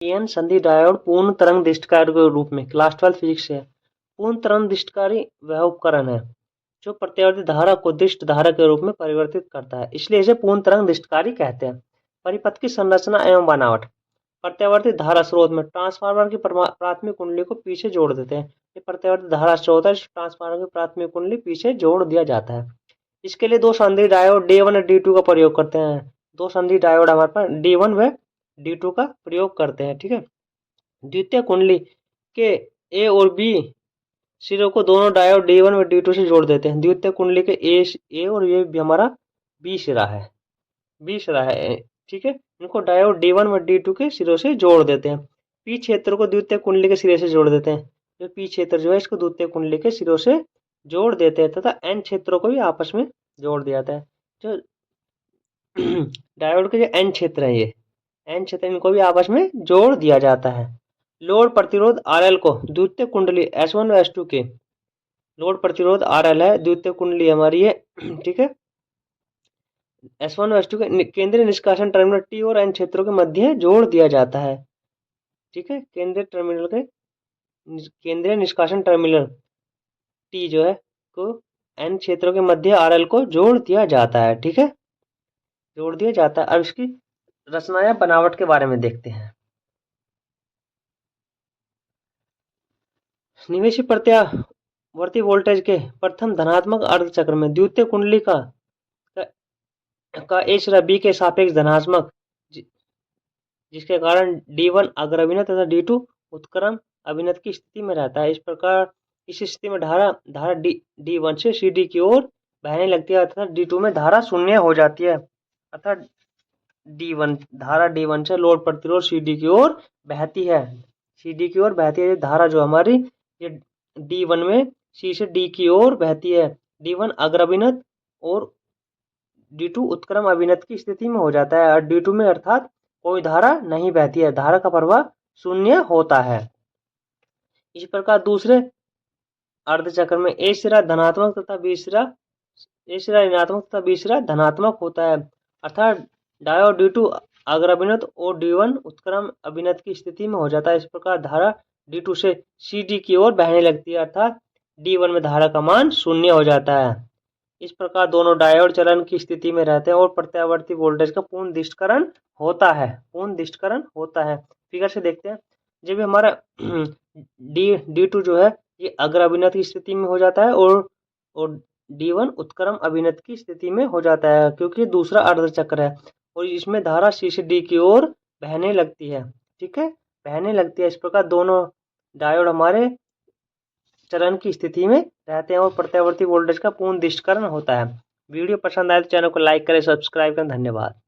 PN संधि diode पूर्ण तरंग दृष्टिकारी के रूप में क्लास 12 फिजिक्स से है। पूर्ण तरंग दृष्टिकारी वह उपकरण है जो प्रत्यावर्ती धारा को दृष्ट धारा के रूप में परिवर्तित करता है, इसलिए इसे पूर्ण तरंग दृष्टिकारी कहते हैं। परिपथ की संरचना एवं बनावट। प्रत्यावर्ती धारा स्रोत में ट्रांसफार्मर की प्राथमिक कुंडली को पीछे जोड़ देते हैं। ये प्रत्यावर्ती धारा स्रोत है, ट्रांसफार्मर की प्राथमिक कुंडली पीछे जोड़ दिया जाता है। इसके लिए दो संधि डायोड D1 और D2 का प्रयोग करते हैं। दो संधि डायोड हमारे पास D1 व D2 का प्रयोग करते हैं। ठीक है, द्वितीय कुंडली के ए और बी सिरों को दोनों डायोड D1 व D2 से जोड़ देते हैं। द्वितीय कुंडली के ए और ये भी हमारा बी सिरा है, ठीक है, इनको डायोड D1 व D2 के सिरों से जोड़ देते हैं। पी क्षेत्र को द्वितीय कुंडली के सिरे से जोड़ देते हैं। जो पी क्षेत्र जो है इसको द्वितीय कुंडली के सिरों से जोड़ देते हैं तथा एन क्षेत्रों को भी आपस में जोड़ दिया जाता है। जो डायोड के जो एन क्षेत्र है, ये एन क्षेत्र इनको भी आपस में जोड़ दिया जाता है। लोड प्रतिरोध RL को द्वितीय कुंडली S1 व S2 के लोड प्रतिरोध RL है, द्वितीय कुंडली हमारी है, ठीक है, S1 और S2 के केंद्रीय निष्कासन टर्मिनल T और N क्षेत्रों के मध्य जोड़ दिया जाता है। ठीक है, केंद्रीय निष्कासन टर्मिनल T जो है को N क्षेत्रों के मध्य RL को जोड़ दिया जाता है। ठीक है, जोड़ दिया जाता है। अब इसकी रचना या बनावट के बारे में देखते हैं। निवेशी प्रत्यावर्ती वोल्टेज के प्रथम धनात्मक अर्धचक्र में द्वितीय कुंडली का ए सिरा बी के सापेक्ष धनात्मक, जिसके कारण D1 अग्र अभिनत तथा D2 उत्क्रम अभिनत की स्थिति में रहता है। इस प्रकार इस स्थिति में धारा D1 से CD की ओर बहने लगती है तथा D2 में धारा शून्य हो जाती है। अर्थात धारा D1 से लोड प्रतिरोध CD की ओर बहती है। CD की ओर बहती है धारा जो हमारी ये D1 में C से D की ओर बहती है। D1 अग्र अभिनत और D2 उत्क्रम अभिनत की स्थिति में हो जाता है और D2 में अर्थात कोई धारा नहीं बहती है, धारा का प्रवाह शून्य होता है। इस प्रकार दूसरे अर्धचक्र में ए सिरा धनात्मक तथा बी सिरा ऋणात्मक तथा बी सिरा धनात्मक होता है। अर्थात डायोड D2 अग्र अभिनत और D1 उत्क्रम अभिनत की स्थिति में हो जाता है। इस प्रकार धारा D2 से CD की ओर बहने लगती है अर्थात D1 में धारा का मान शून्य हो जाता है। इस प्रकार दोनों डायोड चलन की स्थिति में रहते हैं और प्रत्यावर्ती वोल्टेज का पूर्ण दृष्टिकरण होता है। फिगर से देखते हैं, जब हमारा D2 जो है ये अग्र अभिनत की स्थिति में हो जाता है और D1 उत्क्रम अभिनत की स्थिति में हो जाता है, क्योंकि दूसरा अर्धचक्र है और इसमें धारा C से D की ओर बहने लगती है। ठीक है, बहने लगती है। इस प्रकार दोनों डायोड हमारे चरण की स्थिति में रहते हैं और प्रत्यावर्ती वोल्टेज का पूर्ण दृष्टिकरण होता है। वीडियो पसंद आए तो चैनल को लाइक करें, सब्सक्राइब करें। धन्यवाद।